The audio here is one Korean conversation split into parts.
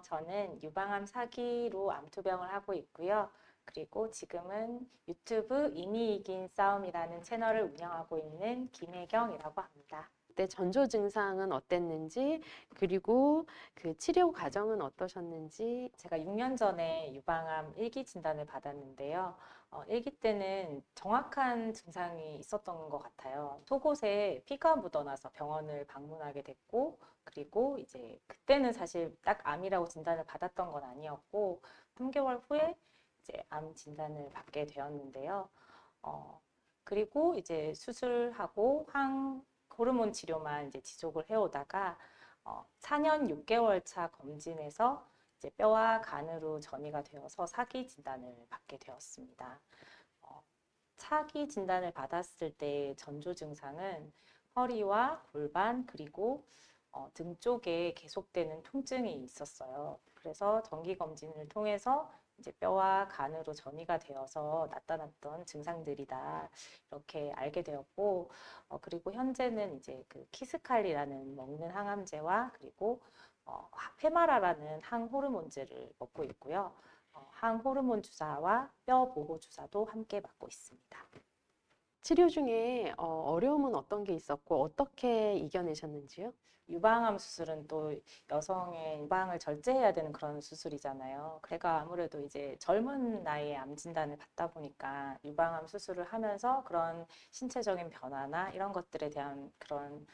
저는 유방암 사기로 암투병을 하고 있고요. 그리고 지금은 유튜브 이미 이긴 싸움이라는 채널을 운영하고 있는 김혜경이라고 합니다. 그때 전조 증상은 어땠는지, 그리고 그 치료 과정은 어떠셨는지. 제가 6년 전에 유방암 1기 진단을 받았는데요. 1기 때는 정확한 증상이 있었던 것 같아요. 속옷에 피가 묻어나서 병원을 방문하게 됐고, 그리고 이제 그때는 사실 딱 암이라고 진단을 받았던 건 아니었고, 3개월 후에 이제 암 진단을 받게 되었는데요. 어, 그리고 이제 수술하고 호르몬 치료만 이제 지속을 해오다가 4년 6개월 차 검진에서 이제 뼈와 간으로 전이가 되어서 사기 진단을 받게 되었습니다. 어, 사기 진단을 받았을 때 전조 증상은 허리와 골반 그리고 등 쪽에 계속되는 통증이 있었어요. 그래서 정기 검진을 통해서 이제 뼈와 간으로 전이가 되어서 나타났던 증상들이다 이렇게 알게 되었고 그리고 현재는 이제 그 키스칼리라는 먹는 항암제와 그리고 페마라라는 항호르몬제를 먹고 있고요. 항호르몬 주사와 뼈 보호 주사도 함께 맞고 있습니다. 치료 중에 어려움은 어떤 게 있었고, 어떻게 이겨내셨는지요? 유방암 수술은 또 여성의 유방을 절제해야 되는 그런 수술이잖아요. 제가 아무래도 이제 젊은 나이에 암 진단을 받다 보니까 유방암 수술을 하면서 그런 신체적인 변화나 이런 것들에 대한 그런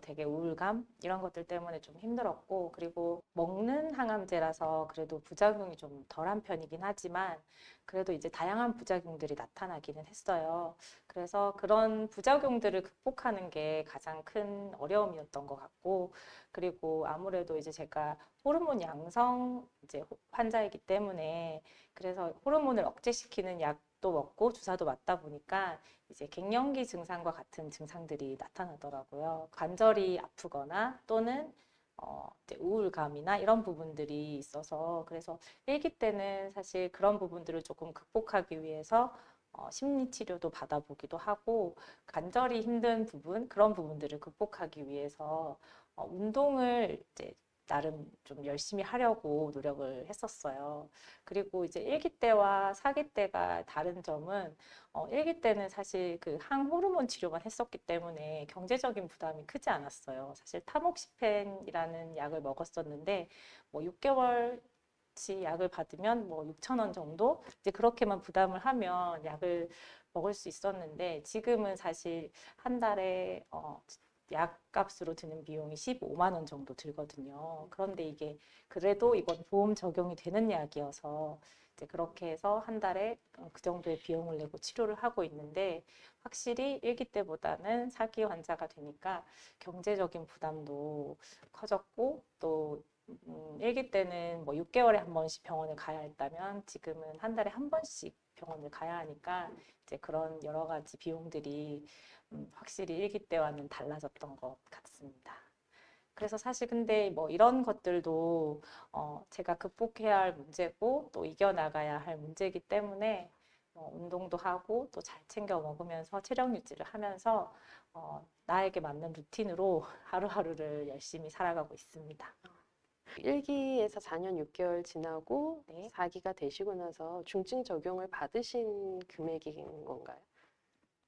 되게 우울감 이런 것들 때문에 좀 힘들었고 그리고 먹는 항암제라서 그래도 부작용이 좀 덜한 편이긴 하지만 그래도 이제 다양한 부작용들이 나타나기는 했어요. 그래서 그런 부작용들을 극복하는 게 가장 큰 어려움이었던 것 같고 그리고 아무래도 이제 제가 호르몬 양성 이제 환자이기 때문에 그래서 호르몬을 억제시키는 약도 먹고 주사도 맞다 보니까 이제 갱년기 증상과 같은 증상들이 나타나더라고요. 관절이 아프거나 또는 이제 우울감이나 이런 부분들이 있어서 그래서 일기 때는 사실 그런 부분들을 조금 극복하기 위해서 심리 치료도 받아보기도 하고 관절이 힘든 부분 그런 부분들을 극복하기 위해서 운동을 이제 나름 좀 열심히 하려고 노력을 했었어요. 그리고 이제 일기 때와 사기 때가 다른 점은 일기 때는 사실 그 항호르몬 치료만 했었기 때문에 경제적인 부담이 크지 않았어요. 사실 타목시펜이라는 약을 먹었었는데 뭐 6개월치 약을 받으면 뭐 6천 원 정도 이제 그렇게만 부담을 하면 약을 먹을 수 있었는데 지금은 사실 한 달에 약값으로 드는 비용이 15만 원 정도 들거든요. 그런데 이게 그래도 이건 보험 적용이 되는 약이어서 이제 그렇게 해서 한 달에 그 정도의 비용을 내고 치료를 하고 있는데 확실히 일기 때보다는 사기 환자가 되니까 경제적인 부담도 커졌고 또 일기 때는 뭐 6개월에 한 번씩 병원을 가야 했다면 지금은 한 달에 한 번씩 병원을 가야 하니까 이제 그런 여러 가지 비용들이 확실히 일기 때와는 달라졌던 것 같습니다. 그래서 사실 근데 뭐 이런 것들도 제가 극복해야 할 문제고 또 이겨나가야 할 문제이기 때문에 운동도 하고 또 잘 챙겨 먹으면서 체력 유지를 하면서 나에게 맞는 루틴으로 하루하루를 열심히 살아가고 있습니다. 1기에서 4년 6개월 지나고 네. 4기가 되시고 나서 중증 적용을 받으신 금액인 건가요?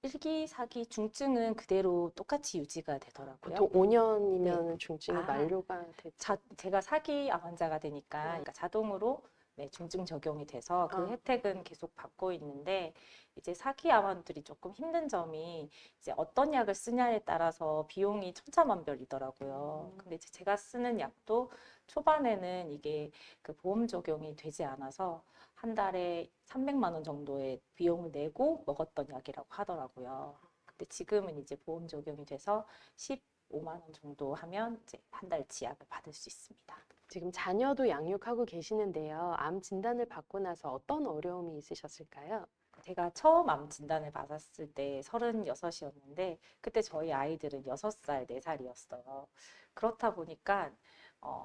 1기, 4기 중증은 그대로 똑같이 유지가 되더라고요. 보통 네. 5년이면 중증이 아, 만료가 되죠. 제가 사기 암 환자가 되니까 그러니까 자동으로 네, 중증 적용이 돼서 그 아, 혜택은 계속 받고 있는데 이제 사기 암원들이 조금 힘든 점이 이제 어떤 약을 쓰냐에 따라서 비용이 천차만별이더라고요. 근데 이제 제가 쓰는 약도 초반에는 이게 그 보험 적용이 되지 않아서 한 달에 300만 원 정도의 비용을 내고 먹었던 약이라고 하더라고요. 근데 지금은 이제 보험 적용이 돼서 15만 원 정도 하면 이제 한 달치 약을 받을 수 있습니다. 지금 자녀도 양육하고 계시는데요. 암 진단을 받고 나서 어떤 어려움이 있으셨을까요? 제가 처음 암 진단을 받았을 때 36이었는데 그때 저희 아이들은 6살, 4살이었어요. 그렇다 보니까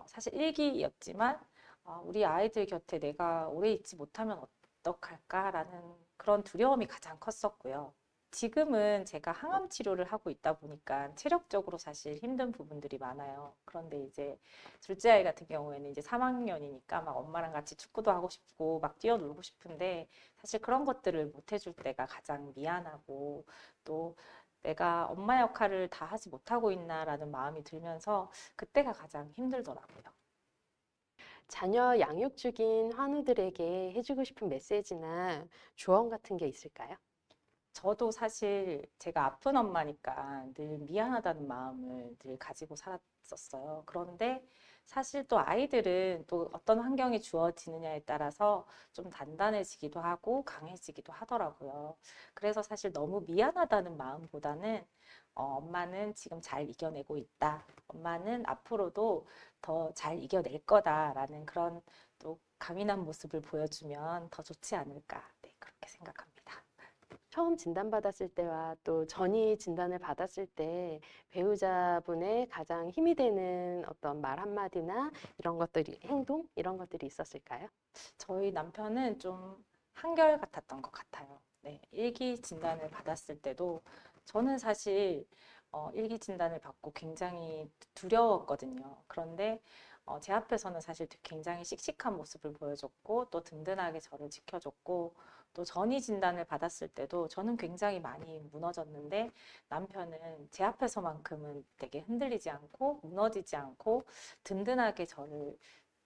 사실 일기였지만 우리 아이들 곁에 내가 오래 있지 못하면 어떡할까라는 그런 두려움이 가장 컸었고요. 지금은 제가 항암 치료를 하고 있다 보니까 체력적으로 사실 힘든 부분들이 많아요. 그런데 이제 둘째 아이 같은 경우에는 이제 3학년이니까 막 엄마랑 같이 축구도 하고 싶고 막 뛰어놀고 싶은데 사실 그런 것들을 못 해줄 때가 가장 미안하고 또 내가 엄마 역할을 다 하지 못하고 있나라는 마음이 들면서 그때가 가장 힘들더라고요. 자녀 양육 중인 환우들에게 해주고 싶은 메시지나 조언 같은 게 있을까요? 저도 사실 제가 아픈 엄마니까 늘 미안하다는 마음을 늘 가지고 살았었어요. 그런데 사실 또 아이들은 또 어떤 환경이 주어지느냐에 따라서 좀 단단해지기도 하고 강해지기도 하더라고요. 그래서 사실 너무 미안하다는 마음보다는 엄마는 지금 잘 이겨내고 있다. 엄마는 앞으로도 더 잘 이겨낼 거다라는 그런 또 강인한 모습을 보여주면 더 좋지 않을까. 네, 그렇게 생각합니다. 처음 진단받았을 때와 또 전이 진단을 받았을 때 배우자분의 가장 힘이 되는 어떤 말 한마디나 이런 것들이, 행동? 이런 것들이 있었을까요? 저희 남편은 좀 한결같았던 것 같아요. 네, 일기 진단을 받았을 때도 저는 사실 일기 진단을 받고 굉장히 두려웠거든요. 그런데 제 앞에서는 사실 굉장히 씩씩한 모습을 보여줬고 또 든든하게 저를 지켜줬고 또 전이 진단을 받았을 때도 저는 굉장히 많이 무너졌는데 남편은 제 앞에서만큼은 되게 흔들리지 않고 무너지지 않고 든든하게 저를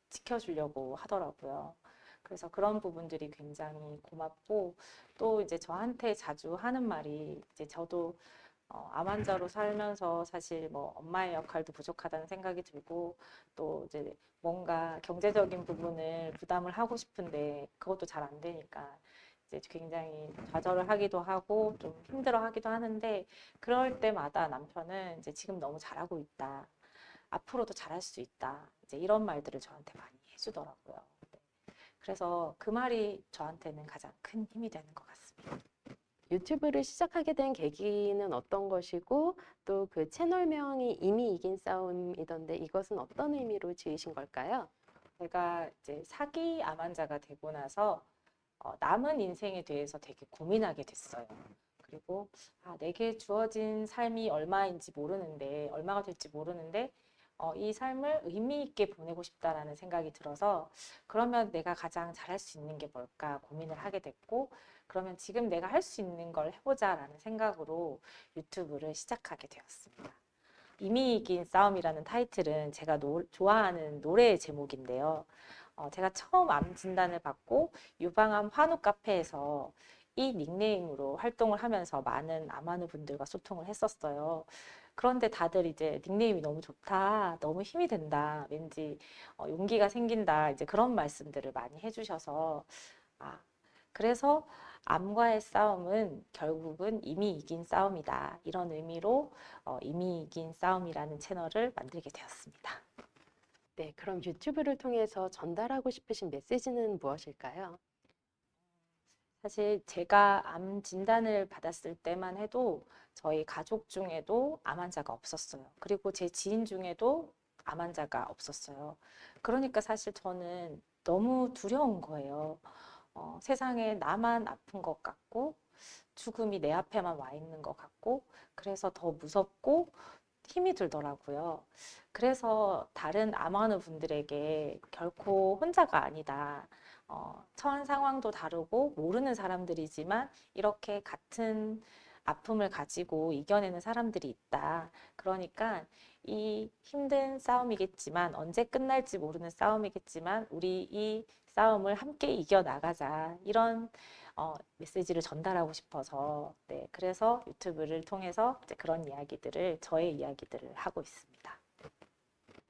지켜주려고 하더라고요. 그래서 그런 부분들이 굉장히 고맙고 또 이제 저한테 자주 하는 말이 이제 저도 암 환자로 살면서 사실 뭐 엄마의 역할도 부족하다는 생각이 들고 또 이제 뭔가 경제적인 부분을 부담을 하고 싶은데 그것도 잘 안 되니까 이제 굉장히 좌절을 하기도 하고 좀 힘들어 하기도 하는데 그럴 때마다 남편은 이제 지금 너무 잘하고 있다. 앞으로도 잘할 수 있다. 이제 이런 말들을 저한테 많이 해주더라고요. 네. 그래서 그 말이 저한테는 가장 큰 힘이 되는 것 같습니다. 유튜브를 시작하게 된 계기는 어떤 것이고 또 그 채널명이 이미 이긴 싸움이던데 이것은 어떤 의미로 지으신 걸까요? 제가 이제 사기 암 환자가 되고 나서 남은 인생에 대해서 되게 고민하게 됐어요. 그리고 내게 주어진 삶이 얼마인지 모르는데, 얼마가 될지 모르는데, 이 삶을 의미 있게 보내고 싶다라는 생각이 들어서, 그러면 내가 가장 잘할 수 있는 게 뭘까 고민을 하게 됐고, 그러면 지금 내가 할 수 있는 걸 해보자라는 생각으로 유튜브를 시작하게 되었습니다. 이미 이긴 싸움이라는 타이틀은 제가 좋아하는 노래 제목인데요. 제가 처음 암 진단을 받고 유방암 환우 카페에서 이 닉네임으로 활동을 하면서 많은 암 환우 분들과 소통을 했었어요. 그런데 다들 이제 닉네임이 너무 좋다, 너무 힘이 된다, 왠지 용기가 생긴다, 이제 그런 말씀들을 많이 해주셔서 아, 그래서 암과의 싸움은 결국은 이미 이긴 싸움이다. 이런 의미로 이미 이긴 싸움이라는 채널을 만들게 되었습니다. 네, 그럼 유튜브를 통해서 전달하고 싶으신 메시지는 무엇일까요? 사실 제가 암 진단을 받았을 때만 해도 저희 가족 중에도 암 환자가 없었어요. 그리고 제 지인 중에도 암 환자가 없었어요. 그러니까 사실 저는 너무 두려운 거예요. 세상에 나만 아픈 것 같고 죽음이 내 앞에만 와 있는 것 같고 그래서 더 무섭고 힘이 들더라고요. 그래서 다른 암환우 분들에게 결코 혼자가 아니다. 처한 상황도 다르고 모르는 사람들이지만 이렇게 같은 아픔을 가지고 이겨내는 사람들이 있다. 그러니까 이 힘든 싸움이겠지만 언제 끝날지 모르는 싸움이겠지만 우리 이 싸움을 함께 이겨나가자. 이런 메시지를 전달하고 싶어서 네, 그래서 유튜브를 통해서 이제 그런 이야기들을 저의 이야기들을 하고 있습니다.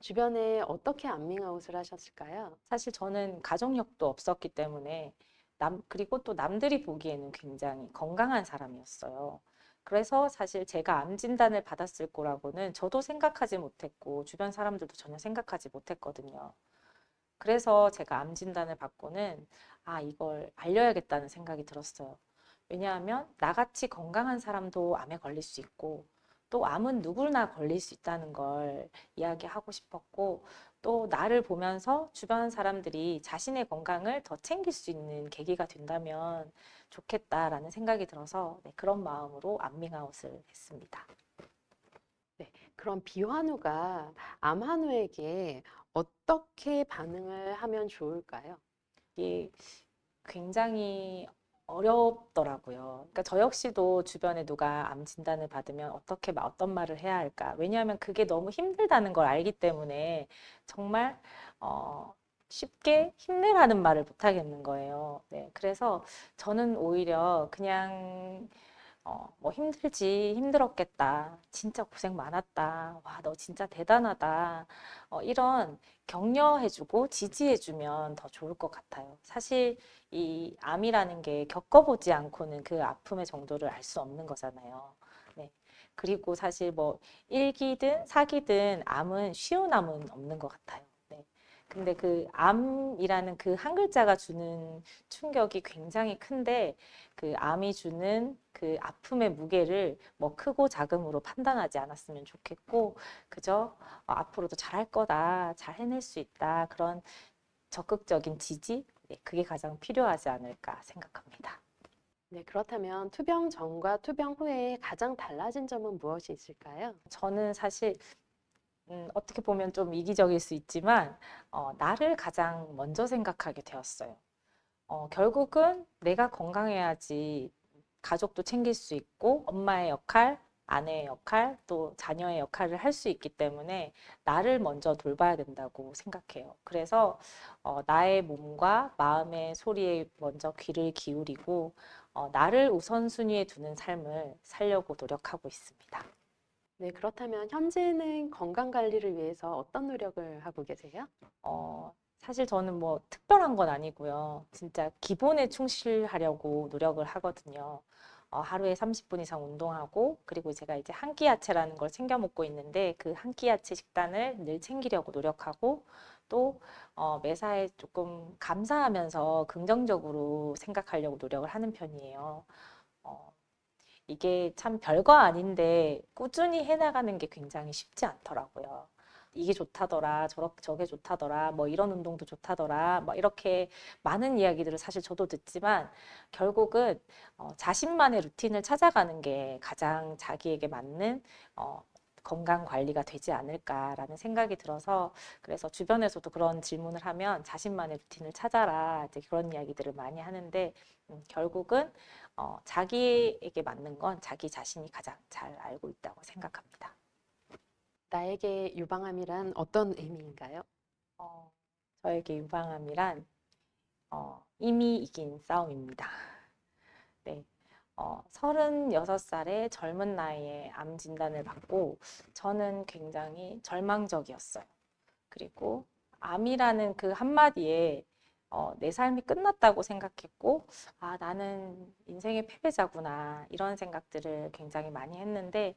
주변에 어떻게 안밍아웃을 하셨을까요? 사실 저는 가족력도 없었기 때문에 그리고 또 남들이 보기에는 굉장히 건강한 사람이었어요. 그래서 사실 제가 암 진단을 받았을 거라고는 저도 생각하지 못했고 주변 사람들도 전혀 생각하지 못했거든요. 그래서 제가 암 진단을 받고는 이걸 알려야겠다는 생각이 들었어요. 왜냐하면 나같이 건강한 사람도 암에 걸릴 수 있고 또 암은 누구나 걸릴 수 있다는 걸 이야기하고 싶었고 또 나를 보면서 주변 사람들이 자신의 건강을 더 챙길 수 있는 계기가 된다면 좋겠다라는 생각이 들어서 네, 그런 마음으로 암밍아웃을 했습니다. 네, 그럼 비환우가 암환우에게 어떻게 반응을 하면 좋을까요? 이게 굉장히 어렵더라고요. 그러니까 저 역시도 주변에 누가 암 진단을 받으면 어떤 말을 해야 할까? 왜냐하면 그게 너무 힘들다는 걸 알기 때문에 정말 쉽게 힘내라는 말을 못 하겠는 거예요. 네, 그래서 저는 오히려 그냥 뭐 힘들지, 힘들었겠다. 진짜 고생 많았다. 와, 너 진짜 대단하다. 이런 격려해주고 지지해주면 더 좋을 것 같아요. 사실 이 암이라는 게 겪어보지 않고는 그 아픔의 정도를 알 수 없는 거잖아요. 네. 그리고 사실 뭐 1기든 4기든 암은 쉬운 암은 없는 것 같아요. 네. 근데 그 암이라는 그 한 글자가 주는 충격이 굉장히 큰데 그 암이 주는 그 아픔의 무게를 뭐 크고 작음으로 판단하지 않았으면 좋겠고 그저 앞으로도 잘할 거다, 잘 해낼 수 있다 그런 적극적인 지지 네, 그게 가장 필요하지 않을까 생각합니다. 네, 그렇다면 투병 전과 투병 후에 가장 달라진 점은 무엇이 있을까요? 저는 사실 어떻게 보면 좀 이기적일 수 있지만 나를 가장 먼저 생각하게 되었어요. 결국은 내가 건강해야지 가족도 챙길 수 있고 엄마의 역할, 아내의 역할, 또 자녀의 역할을 할 수 있기 때문에 나를 먼저 돌봐야 된다고 생각해요. 그래서 나의 몸과 마음의 소리에 먼저 귀를 기울이고 나를 우선순위에 두는 삶을 살려고 노력하고 있습니다. 네, 그렇다면 현재는 건강 관리를 위해서 어떤 노력을 하고 계세요? 사실 저는 뭐 특별한 건 아니고요. 진짜 기본에 충실하려고 노력을 하거든요. 하루에 30분 이상 운동하고, 그리고 제가 이제 한 끼 야채라는 걸 챙겨 먹고 있는데, 그 한 끼 야채 식단을 늘 챙기려고 노력하고, 또 매사에 조금 감사하면서 긍정적으로 생각하려고 노력을 하는 편이에요. 어, 이게 참 별거 아닌데 꾸준히 해나가는 게 굉장히 쉽지 않더라고요. 이게 좋다더라, 저게 좋다더라, 뭐 이런 운동도 좋다더라, 뭐 이렇게 많은 이야기들을 사실 저도 듣지만 결국은 자신만의 루틴을 찾아가는 게 가장 자기에게 맞는 건강 관리가 되지 않을까라는 생각이 들어서 그래서 주변에서도 그런 질문을 하면 자신만의 루틴을 찾아라 이제 그런 이야기들을 많이 하는데 결국은 자기에게 맞는 건 자기 자신이 가장 잘 알고 있다고 생각합니다. 나에게 유방암이란 어떤 의미인가요? 어, 저에게 유방암이란 이미 이긴 싸움입니다. 네. 36살의 젊은 나이에 암 진단을 받고 저는 굉장히 절망적이었어요. 그리고 암이라는 그 한마디에 내 삶이 끝났다고 생각했고, 아, 나는 인생의 패배자구나, 이런 생각들을 굉장히 많이 했는데,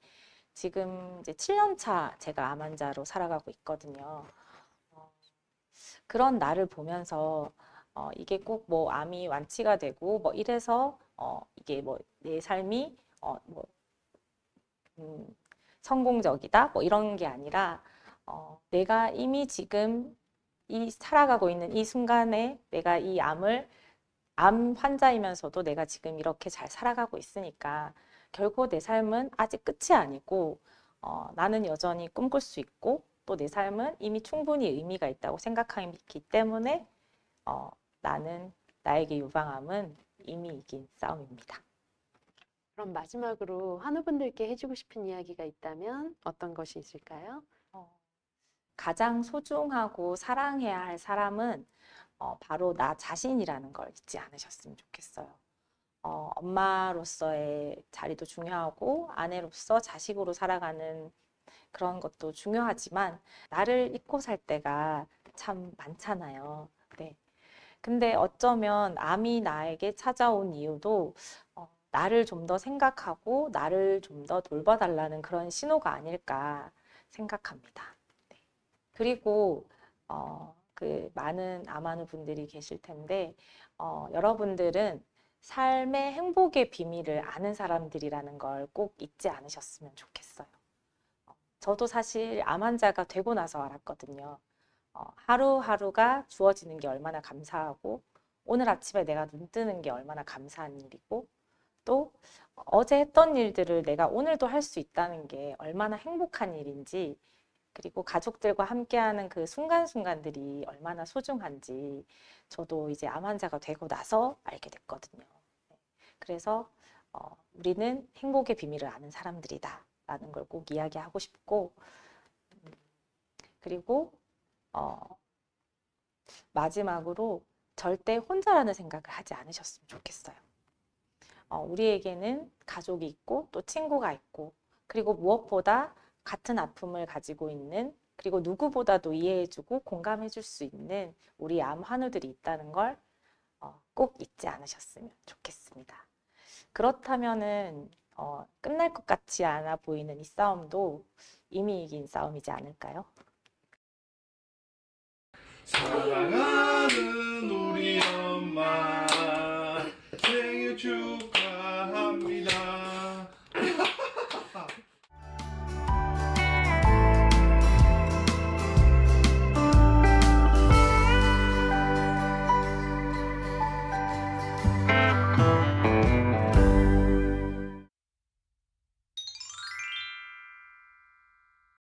지금 이제 7년 차 제가 암 환자로 살아가고 있거든요. 어, 그런 나를 보면서 이게 꼭 뭐 암이 완치가 되고 뭐 이래서 이게 뭐 내 삶이 뭐 음, 성공적이다 뭐 이런 게 아니라 내가 이미 지금 이 살아가고 있는 이 순간에 내가 이 암 환자이면서도 내가 지금 이렇게 잘 살아가고 있으니까 결국 내 삶은 아직 끝이 아니고 나는 여전히 꿈꿀 수 있고 또 내 삶은 이미 충분히 의미가 있다고 생각하기 때문에 어, 나는 나에게 유방암은 이미 이긴 싸움입니다. 그럼 마지막으로 환우분들께 해주고 싶은 이야기가 있다면 어떤 것이 있을까요? 어, 가장 소중하고 사랑해야 할 사람은 바로 나 자신이라는 걸 잊지 않으셨으면 좋겠어요. 엄마로서의 자리도 중요하고 아내로서 자식으로 살아가는 그런 것도 중요하지만 나를 잊고 살 때가 참 많잖아요. 네. 근데 어쩌면 암이 나에게 찾아온 이유도 나를 좀 더 생각하고 나를 좀 더 돌봐달라는 그런 신호가 아닐까 생각합니다. 네. 그리고 그 많은 암 환우 분들이 계실 텐데 여러분들은 삶의 행복의 비밀을 아는 사람들이라는 걸 꼭 잊지 않으셨으면 좋겠어요. 저도 사실 암 환자가 되고 나서 알았거든요. 하루하루가 주어지는 게 얼마나 감사하고 오늘 아침에 내가 눈 뜨는 게 얼마나 감사한 일이고 또 어제 했던 일들을 내가 오늘도 할 수 있다는 게 얼마나 행복한 일인지 그리고 가족들과 함께하는 그 순간순간들이 얼마나 소중한지 저도 이제 암 환자가 되고 나서 알게 됐거든요. 그래서 우리는 행복의 비밀을 아는 사람들이다 라는 걸 꼭 이야기하고 싶고 그리고 마지막으로 절대 혼자라는 생각을 하지 않으셨으면 좋겠어요. 우리에게는 가족이 있고 또 친구가 있고 그리고 무엇보다 같은 아픔을 가지고 있는 그리고 누구보다도 이해해주고 공감해줄 수 있는 우리 암 환우들이 있다는 걸 꼭 잊지 않으셨으면 좋겠습니다. 그렇다면은 끝날 것 같지 않아 보이는 이 싸움도 이미 이긴 싸움이지 않을까요? 사랑하는 우리 엄마